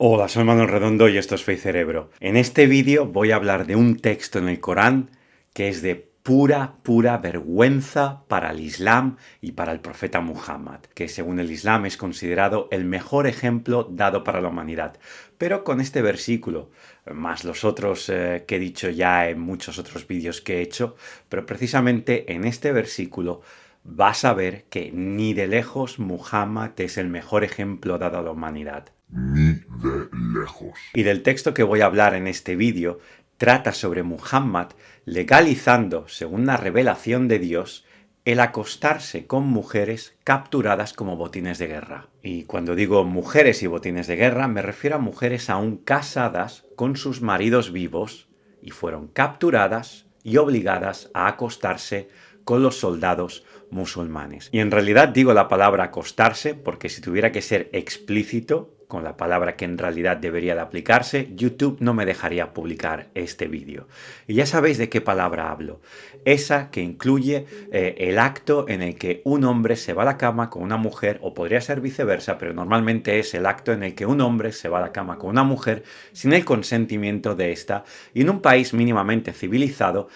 Hola, soy Manuel Redondo y esto es Fe y Cerebro. En este vídeo voy a hablar de un texto en el Corán que es de pura vergüenza para el Islam y para el profeta Muhammad, que según el Islam es considerado el mejor ejemplo dado para la humanidad. Pero con este versículo, más los otros que he dicho ya en muchos otros vídeos que he hecho, pero precisamente en este versículo vas a ver que ni de lejos Muhammad es el mejor ejemplo dado a la humanidad. Ni de lejos. Y del texto que voy a hablar en este vídeo trata sobre Muhammad legalizando, según la revelación de Dios, el acostarse con mujeres capturadas como botines de guerra. Y cuando digo mujeres y botines de guerra, me refiero a mujeres aún casadas con sus maridos vivos y fueron capturadas y obligadas a acostarse con los soldados musulmanes. Y en realidad digo la palabra acostarse porque si tuviera que ser explícito con la palabra que en realidad debería de aplicarse, YouTube no me dejaría publicar este vídeo. Y ya sabéis de qué palabra hablo. Esa que incluye el acto en el que un hombre se va a la cama con una mujer, o podría ser viceversa, pero normalmente es el acto en el que un hombre se va a la cama con una mujer sin el consentimiento de esta, y en un país mínimamente civilizado,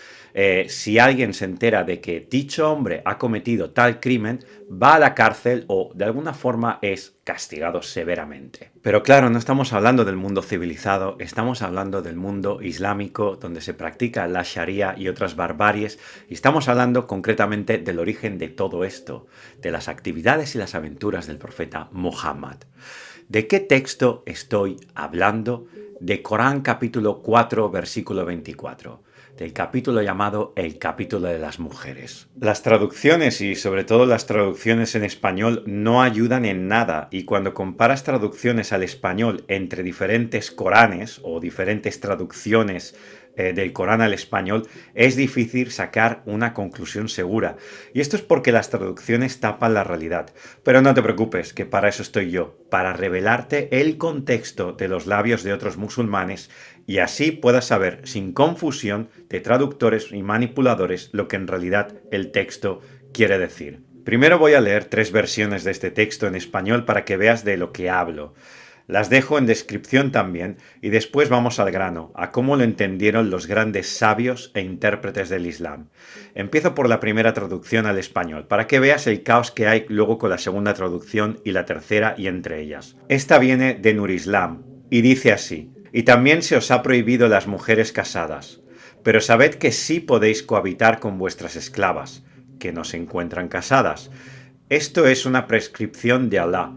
si alguien se entera de que dicho hombre ha cometido tal crimen, va a la cárcel o de alguna forma es castigado severamente. Pero claro, no estamos hablando del mundo civilizado, estamos hablando del mundo islámico donde se practica la Sharia y otras barbaries, y estamos hablando concretamente del origen de todo esto, de las actividades y las aventuras del profeta Muhammad. ¿De qué texto estoy hablando? De Corán capítulo 4, versículo 24. Del capítulo llamado El capítulo de las mujeres. Las traducciones y sobre todo las traducciones en español no ayudan en nada, y cuando comparas traducciones al español entre diferentes Coranes o diferentes traducciones del Corán al español, es difícil sacar una conclusión segura. Y esto es porque las traducciones tapan la realidad. Pero no te preocupes, que para eso estoy yo, para revelarte el contexto de los labios de otros musulmanes y así puedas saber sin confusión de traductores y manipuladores lo que en realidad el texto quiere decir. Primero voy a leer 3 versiones de este texto en español para que veas de lo que hablo. Las dejo en descripción también y después vamos al grano, a cómo lo entendieron los grandes sabios e intérpretes del Islam. Empiezo por la primera traducción al español, para que veas el caos que hay luego con la segunda traducción y la tercera y entre ellas. Esta viene de Nur Islam y dice así: y también se os ha prohibido las mujeres casadas, pero sabed que sí podéis cohabitar con vuestras esclavas, que no se encuentran casadas. Esto es una prescripción de Alá.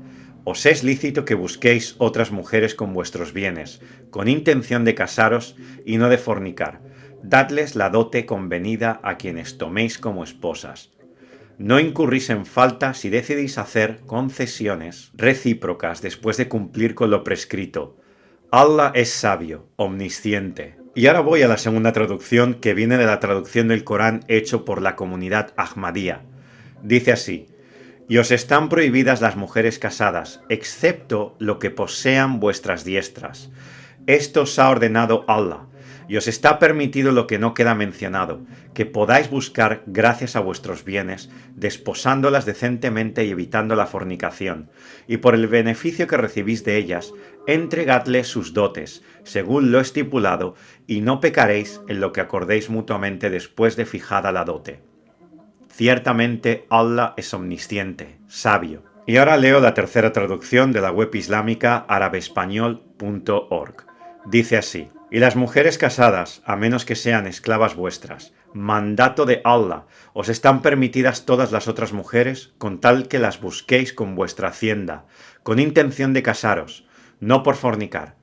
Os es lícito que busquéis otras mujeres con vuestros bienes, con intención de casaros y no de fornicar. Dadles la dote convenida a quienes toméis como esposas. No incurrís en falta si decidís hacer concesiones recíprocas después de cumplir con lo prescrito. Allah es sabio, omnisciente. Y ahora voy a la segunda traducción, que viene de la traducción del Corán hecho por la comunidad Ahmadía. Dice así: y os están prohibidas las mujeres casadas, excepto lo que posean vuestras diestras. Esto os ha ordenado Allah, y os está permitido lo que no queda mencionado, que podáis buscar gracias a vuestros bienes, desposándolas decentemente y evitando la fornicación, y por el beneficio que recibís de ellas, entregadles sus dotes, según lo estipulado, y no pecaréis en lo que acordéis mutuamente después de fijada la dote. Ciertamente Allah es omnisciente, sabio. Y ahora leo la tercera traducción de la web islámica arabespañol.org. Dice así: y las mujeres casadas, a menos que sean esclavas vuestras, mandato de Allah, os están permitidas todas las otras mujeres, con tal que las busquéis con vuestra hacienda, con intención de casaros, no por fornicar.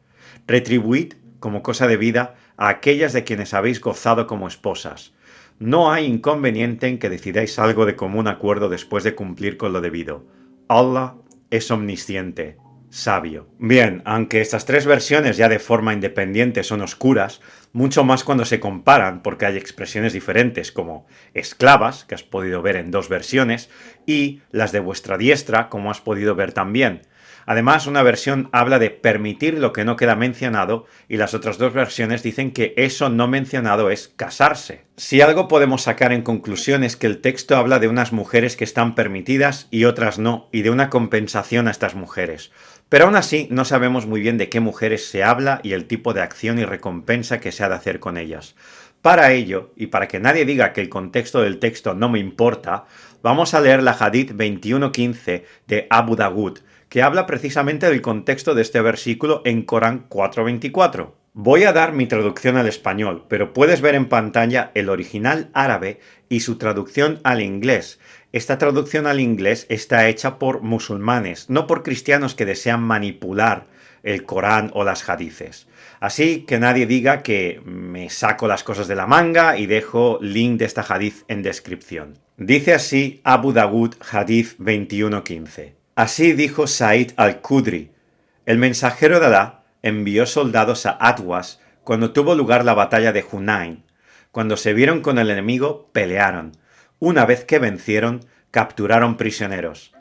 Retribuid, como cosa de vida, a aquellas de quienes habéis gozado como esposas. No hay inconveniente en que decidáis algo de común acuerdo después de cumplir con lo debido. Allah es omnisciente, sabio. Bien, aunque estas 3 versiones ya de forma independiente son oscuras, mucho más cuando se comparan porque hay expresiones diferentes como esclavas, que has podido ver en 2 versiones, y las de vuestra diestra, como has podido ver también. Además, una versión habla de permitir lo que no queda mencionado y las otras 2 versiones dicen que eso no mencionado es casarse. Si algo podemos sacar en conclusión es que el texto habla de unas mujeres que están permitidas y otras no, y de una compensación a estas mujeres. Pero aún así no sabemos muy bien de qué mujeres se habla y el tipo de acción y recompensa que se ha de hacer con ellas. Para ello, y para que nadie diga que el contexto del texto no me importa, vamos a leer la Hadith 21:15 de Abu Dawud, que habla precisamente del contexto de este versículo en Corán 4:24. Voy a dar mi traducción al español, pero puedes ver en pantalla el original árabe y su traducción al inglés. Esta traducción al inglés está hecha por musulmanes, no por cristianos que desean manipular el Corán o las hadices. Así que nadie diga que me saco las cosas de la manga y dejo link de esta hadith en descripción. Dice así Abu Dawud Hadith 21:15. Así dijo Said al-Khudri: el mensajero de Alá envió soldados a Atwas cuando tuvo lugar la batalla de Hunain. Cuando se vieron con el enemigo, pelearon. Una vez que vencieron, capturaron prisioneros.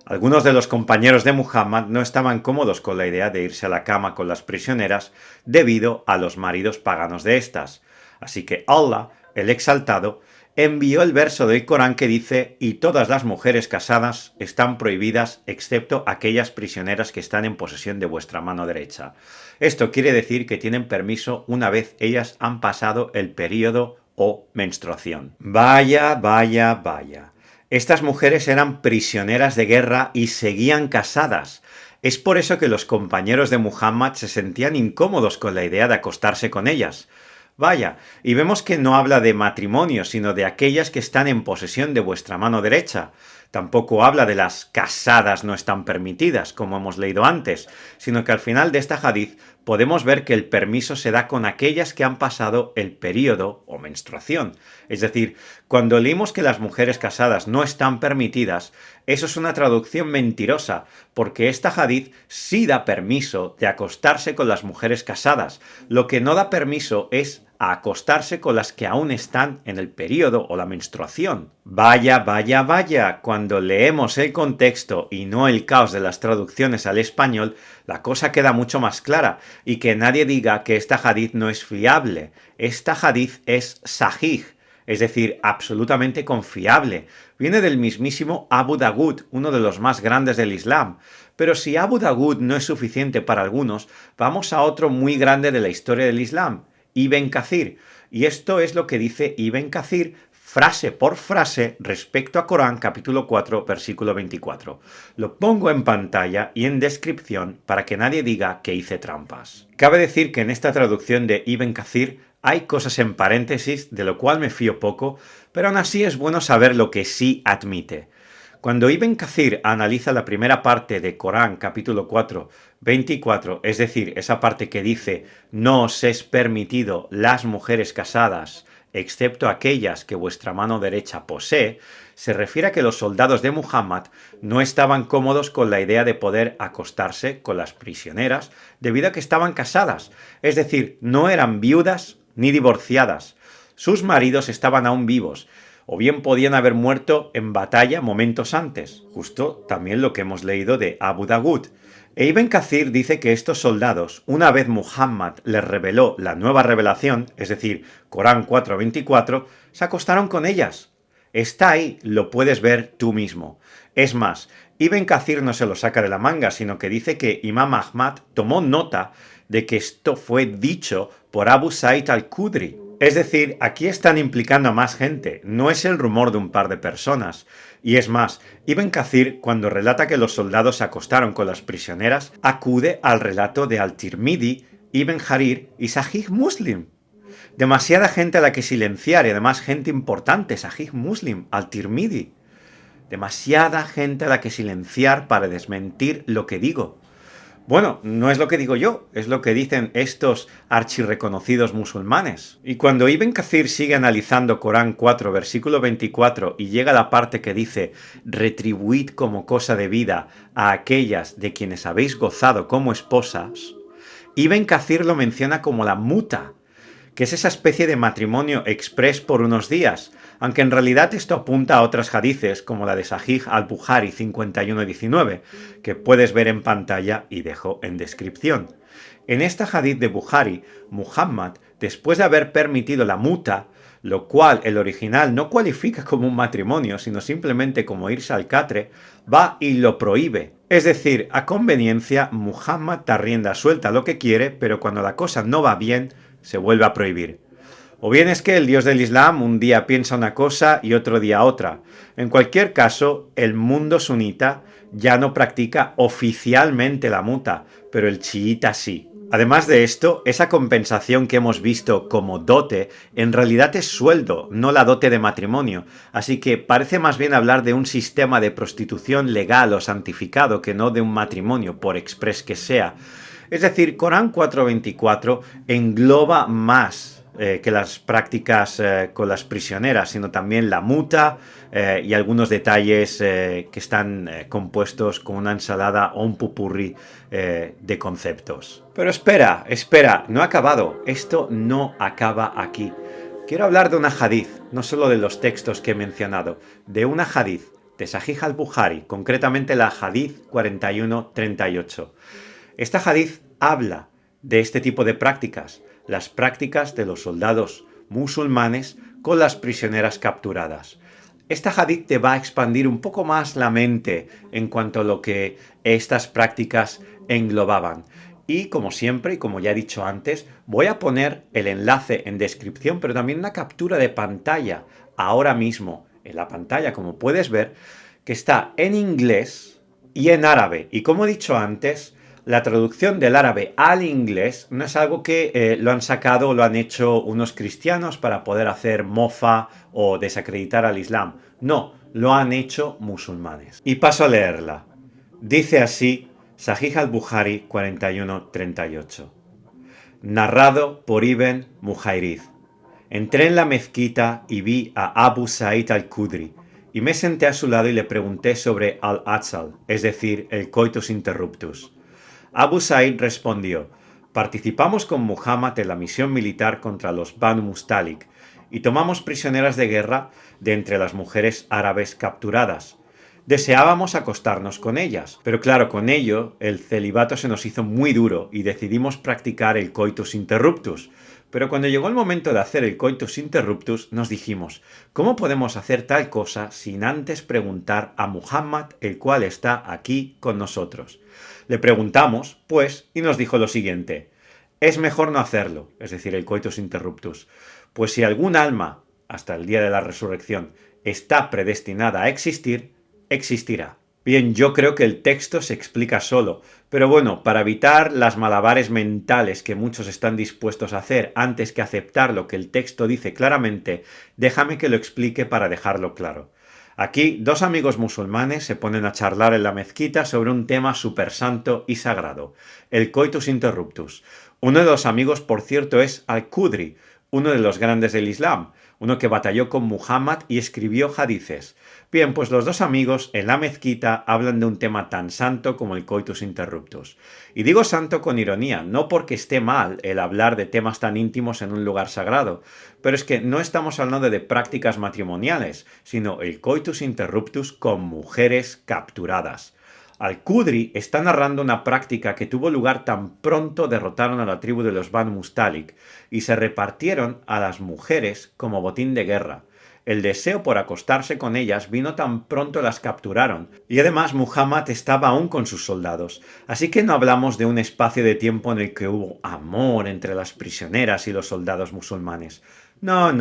Algunos de los compañeros de Muhammad no estaban cómodos con la idea de irse a la cama con las prisioneras debido a los maridos paganos de estas. Así que Allah, el Exaltado, envió el verso del Corán que dice: y todas las mujeres casadas están prohibidas excepto aquellas prisioneras que están en posesión de vuestra mano derecha. Esto quiere decir que tienen permiso una vez ellas han pasado el período o menstruación. Vaya, vaya, vaya. Estas mujeres eran prisioneras de guerra y seguían casadas. Es por eso que los compañeros de Muhammad se sentían incómodos con la idea de acostarse con ellas. Vaya, y vemos que no habla de matrimonio, sino de aquellas que están en posesión de vuestra mano derecha. Tampoco habla de las casadas no están permitidas, como hemos leído antes, sino que al final de esta hadith podemos ver que el permiso se da con aquellas que han pasado el período o menstruación. Es decir, cuando leímos que las mujeres casadas no están permitidas, eso es una traducción mentirosa, porque esta hadith sí da permiso de acostarse con las mujeres casadas. Lo que no da permiso es a acostarse con las que aún están en el período o la menstruación. Vaya, vaya, vaya, cuando leemos el contexto y no el caos de las traducciones al español, la cosa queda mucho más clara, y que nadie diga que esta hadith no es fiable. Esta hadith es sahih, es decir, absolutamente confiable. Viene del mismísimo Abu Dawud, uno de los más grandes del Islam. Pero si Abu Dawud no es suficiente para algunos, vamos a otro muy grande de la historia del Islam, Ibn Kathir. Y esto es lo que dice Ibn Kathir, frase por frase, respecto a Corán capítulo 4, versículo 24. Lo pongo en pantalla y en descripción para que nadie diga que hice trampas. Cabe decir que en esta traducción de Ibn Kathir hay cosas en paréntesis, de lo cual me fío poco, pero aún así es bueno saber lo que sí admite. Cuando Ibn Kathir analiza la primera parte de Corán capítulo 4, 24, es decir, esa parte que dice: no os es permitido las mujeres casadas, excepto aquellas que vuestra mano derecha posee, se refiere a que los soldados de Muhammad no estaban cómodos con la idea de poder acostarse con las prisioneras debido a que estaban casadas, es decir, no eran viudas ni divorciadas. Sus maridos estaban aún vivos, o bien podían haber muerto en batalla momentos antes, justo también lo que hemos leído de Abu Dawud. E Ibn Kathir dice que estos soldados, una vez Muhammad les reveló la nueva revelación, es decir, Corán 4:24, se acostaron con ellas. Está ahí, lo puedes ver tú mismo. Es más, Ibn Kathir no se lo saca de la manga, sino que dice que Imam Ahmad tomó nota de que esto fue dicho por Abu Said al-Khudri. Es decir, aquí están implicando a más gente, no es el rumor de un par de personas. Y es más, Ibn Kathir, cuando relata que los soldados se acostaron con las prisioneras, acude al relato de Al-Tirmidhi, Ibn Jarir y Sahih Muslim. Demasiada gente a la que silenciar y además gente importante, Sahih Muslim, Al-Tirmidhi. Demasiada gente a la que silenciar para desmentir lo que digo. Bueno, no es lo que digo yo, es lo que dicen estos archirreconocidos musulmanes. Y cuando Ibn Kathir sigue analizando Corán 4, versículo 24, y llega a la parte que dice: retribuid como cosa de vida a aquellas de quienes habéis gozado como esposas, Ibn Kathir lo menciona como la muta, que es esa especie de matrimonio express por unos días, aunque en realidad esto apunta a otras hadices como la de Sahih al-Bukhari 51:19, que puedes ver en pantalla y dejo en descripción. En esta hadith de Bukhari, Muhammad, después de haber permitido la muta, lo cual el original no cualifica como un matrimonio, sino simplemente como irse al catre, va y lo prohíbe. Es decir, a conveniencia, Muhammad da rienda suelta a lo que quiere, pero cuando la cosa no va bien, se vuelve a prohibir. O bien es que el Dios del Islam un día piensa una cosa y otro día otra. En cualquier caso, el mundo sunita ya no practica oficialmente la muta, pero el chiita sí. Además de esto, esa compensación que hemos visto como dote, en realidad es sueldo, no la dote de matrimonio, así que parece más bien hablar de un sistema de prostitución legal o santificado que no de un matrimonio, por express que sea. Es decir, Corán 4.24 engloba más que las prácticas con las prisioneras, sino también la muta y algunos detalles que están compuestos con una ensalada o un pupurrí de conceptos. Pero espera, no ha acabado. Esto no acaba aquí. Quiero hablar de una hadith, no solo de los textos que he mencionado, de una hadith de Sahih al-Bukhari, concretamente la hadith 4138. Esta hadith habla de este tipo de prácticas, las prácticas de los soldados musulmanes con las prisioneras capturadas. Esta hadith te va a expandir un poco más la mente en cuanto a lo que estas prácticas englobaban. Y como siempre, y como ya he dicho antes, voy a poner el enlace en descripción, pero también una captura de pantalla ahora mismo en la pantalla, como puedes ver, que está en inglés y en árabe. Y como he dicho antes, la traducción del árabe al inglés no es algo que lo han sacado o lo han hecho unos cristianos para poder hacer mofa o desacreditar al Islam. No, lo han hecho musulmanes. Y paso a leerla. Dice así Sahih al-Bukhari 4138. Narrado por Ibn Muhairiz. Entré en la mezquita y vi a Abu Sa'id al-Khudri y me senté a su lado y le pregunté sobre al-Atzal, es decir, el coitus interruptus. Abu Sa'id respondió: participamos con Muhammad en la misión militar contra los Banu Mustalik y tomamos prisioneras de guerra de entre las mujeres árabes capturadas. Deseábamos acostarnos con ellas, pero claro, con ello el celibato se nos hizo muy duro y decidimos practicar el coitus interruptus. Pero cuando llegó el momento de hacer el coitus interruptus, nos dijimos: ¿cómo podemos hacer tal cosa sin antes preguntar a Muhammad, el cual está aquí con nosotros? Le preguntamos, pues, y nos dijo lo siguiente: es mejor no hacerlo, es decir, el coitus interruptus, pues si algún alma, hasta el día de la resurrección, está predestinada a existir, existirá. Bien, yo creo que el texto se explica solo, pero bueno, para evitar las malabares mentales que muchos están dispuestos a hacer antes que aceptar lo que el texto dice claramente, déjame que lo explique para dejarlo claro. Aquí, dos amigos musulmanes se ponen a charlar en la mezquita sobre un tema súper santo y sagrado, el coitus interruptus. Uno de los amigos, por cierto, es al-Khudri, uno de los grandes del Islam, uno que batalló con Muhammad y escribió hadices. Bien, pues los dos amigos en la mezquita hablan de un tema tan santo como el coitus interruptus. Y digo santo con ironía, no porque esté mal el hablar de temas tan íntimos en un lugar sagrado, pero es que no estamos hablando de prácticas matrimoniales, sino el coitus interruptus con mujeres capturadas. Al-Khudri está narrando una práctica que tuvo lugar tan pronto derrotaron a la tribu de los Banu Mustalik y se repartieron a las mujeres como botín de guerra. El deseo por acostarse con ellas vino tan pronto las capturaron, y además Muhammad estaba aún con sus soldados, así que no hablamos de un espacio de tiempo en el que hubo amor entre las prisioneras y los soldados musulmanes. No.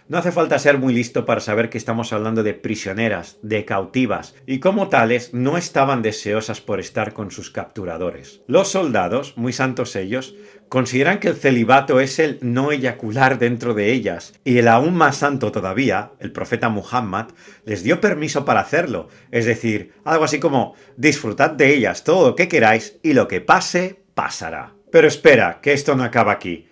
No hace falta ser muy listo para saber que estamos hablando de prisioneras, de cautivas, y como tales no estaban deseosas por estar con sus capturadores. Los soldados, muy santos ellos, consideran que el celibato es el no eyacular dentro de ellas, y el aún más santo todavía, el profeta Muhammad, les dio permiso para hacerlo, es decir, algo así como: disfrutad de ellas todo lo que queráis y lo que pase, pasará. Pero espera, que esto no acaba aquí.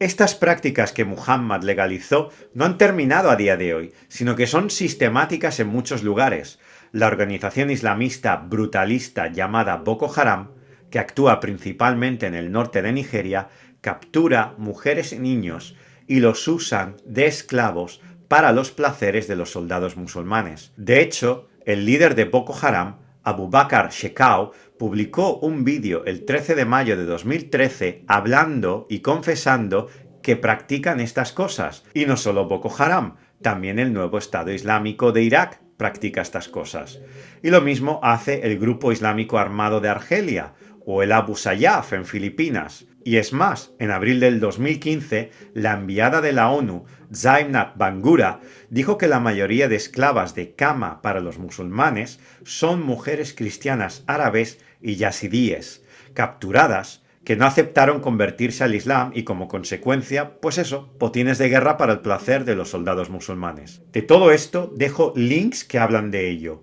Estas prácticas que Muhammad legalizó no han terminado a día de hoy, sino que son sistemáticas en muchos lugares. La organización islamista brutalista llamada Boko Haram, que actúa principalmente en el norte de Nigeria, captura mujeres y niños y los usan de esclavos para los placeres de los soldados musulmanes. De hecho, el líder de Boko Haram, Abu Bakr Shekau, publicó un vídeo el 13 de mayo de 2013 hablando y confesando que practican estas cosas. Y no solo Boko Haram, también el nuevo Estado Islámico de Irak, practica estas cosas. Y lo mismo hace el grupo islámico armado de Argelia o el Abu Sayyaf en Filipinas. Y es más, en abril del 2015, la enviada de la ONU, Zainab Bangura, dijo que la mayoría de esclavas de cama para los musulmanes son mujeres cristianas árabes y yazidíes, capturadas, que no aceptaron convertirse al Islam y como consecuencia, pues eso, botines de guerra para el placer de los soldados musulmanes. De todo esto dejo links que hablan de ello.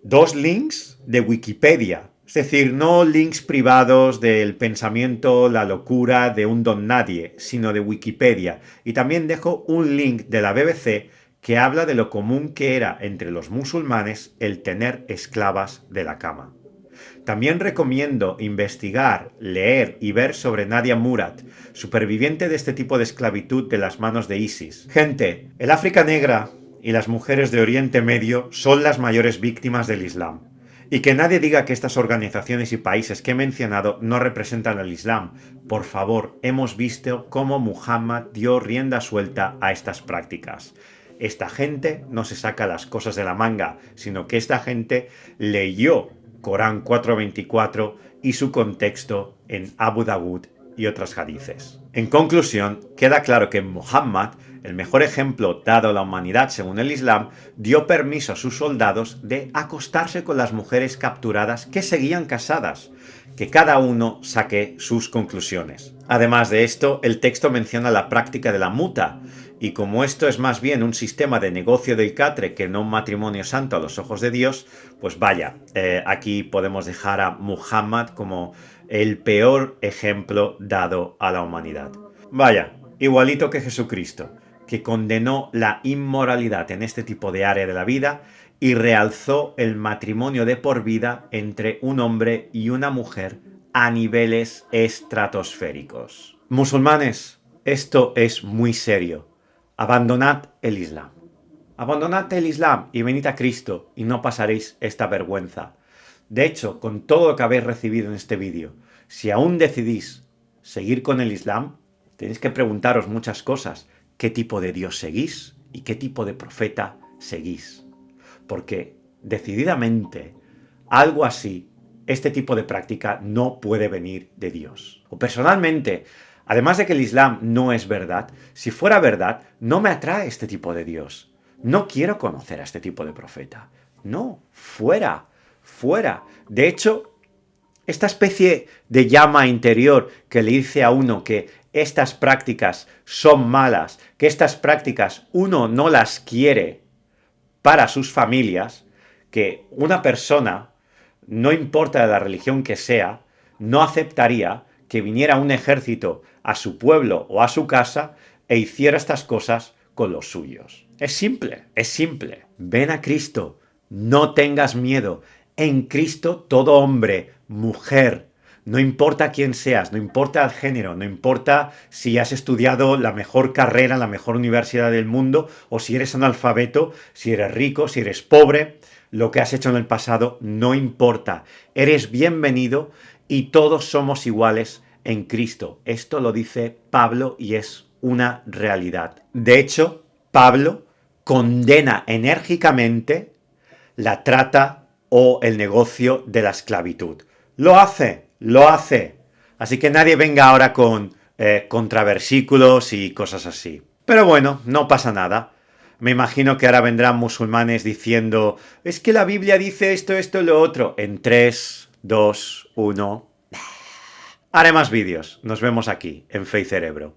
2 links de Wikipedia, es decir, no links privados del pensamiento, la locura de un don nadie, sino de Wikipedia. Y también dejo un link de la BBC que habla de lo común que era entre los musulmanes el tener esclavas de la cama. También recomiendo investigar, leer y ver sobre Nadia Murad, superviviente de este tipo de esclavitud de las manos de ISIS. Gente, el África negra y las mujeres de Oriente Medio son las mayores víctimas del Islam. Y que nadie diga que estas organizaciones y países que he mencionado no representan al Islam. Por favor, hemos visto cómo Muhammad dio rienda suelta a estas prácticas. Esta gente no se saca las cosas de la manga, sino que esta gente leyó Corán 4:24 y su contexto en Abu Dawud y otras hadices. En conclusión, queda claro que Muhammad, el mejor ejemplo dado a la humanidad según el Islam, dio permiso a sus soldados de acostarse con las mujeres capturadas que seguían casadas, que cada uno saque sus conclusiones. Además de esto, el texto menciona la práctica de la muta, y como esto es más bien un sistema de negocio del catre que no un matrimonio santo a los ojos de Dios, pues vaya, aquí podemos dejar a Muhammad como el peor ejemplo dado a la humanidad. Vaya, igualito que Jesucristo, que condenó la inmoralidad en este tipo de área de la vida y realzó el matrimonio de por vida entre un hombre y una mujer a niveles estratosféricos. Musulmanes, esto es muy serio. Abandonad el Islam. Abandonad el Islam y venid a Cristo y no pasaréis esta vergüenza. De hecho, con todo lo que habéis recibido en este vídeo, si aún decidís seguir con el Islam, tenéis que preguntaros muchas cosas. ¿Qué tipo de Dios seguís? ¿Y qué tipo de profeta seguís? Porque, decididamente, algo así, este tipo de práctica no puede venir de Dios. O personalmente, además de que el Islam no es verdad, si fuera verdad, no me atrae este tipo de Dios. No quiero conocer a este tipo de profeta. No, fuera, fuera. De hecho, esta especie de llama interior que le dice a uno que estas prácticas son malas, que estas prácticas uno no las quiere para sus familias, que una persona, no importa la religión que sea, no aceptaría que viniera un ejército a su pueblo o a su casa e hiciera estas cosas con los suyos. Es simple, es simple. Ven a Cristo, no tengas miedo. En Cristo todo hombre, mujer, no importa quién seas, no importa el género, no importa si has estudiado la mejor carrera en la mejor universidad del mundo o si eres analfabeto, si eres rico, si eres pobre, lo que has hecho en el pasado no importa. Eres bienvenido y todos somos iguales en Cristo. Esto lo dice Pablo y es una realidad. De hecho, Pablo condena enérgicamente la trata o el negocio de la esclavitud. Lo hace. Así que nadie venga ahora con contraversículos y cosas así. Pero bueno, no pasa nada. Me imagino que ahora vendrán musulmanes diciendo es que la Biblia dice esto, esto y lo otro. En 3, 2, 1... Haré más vídeos. Nos vemos aquí, en Fe y Cerebro.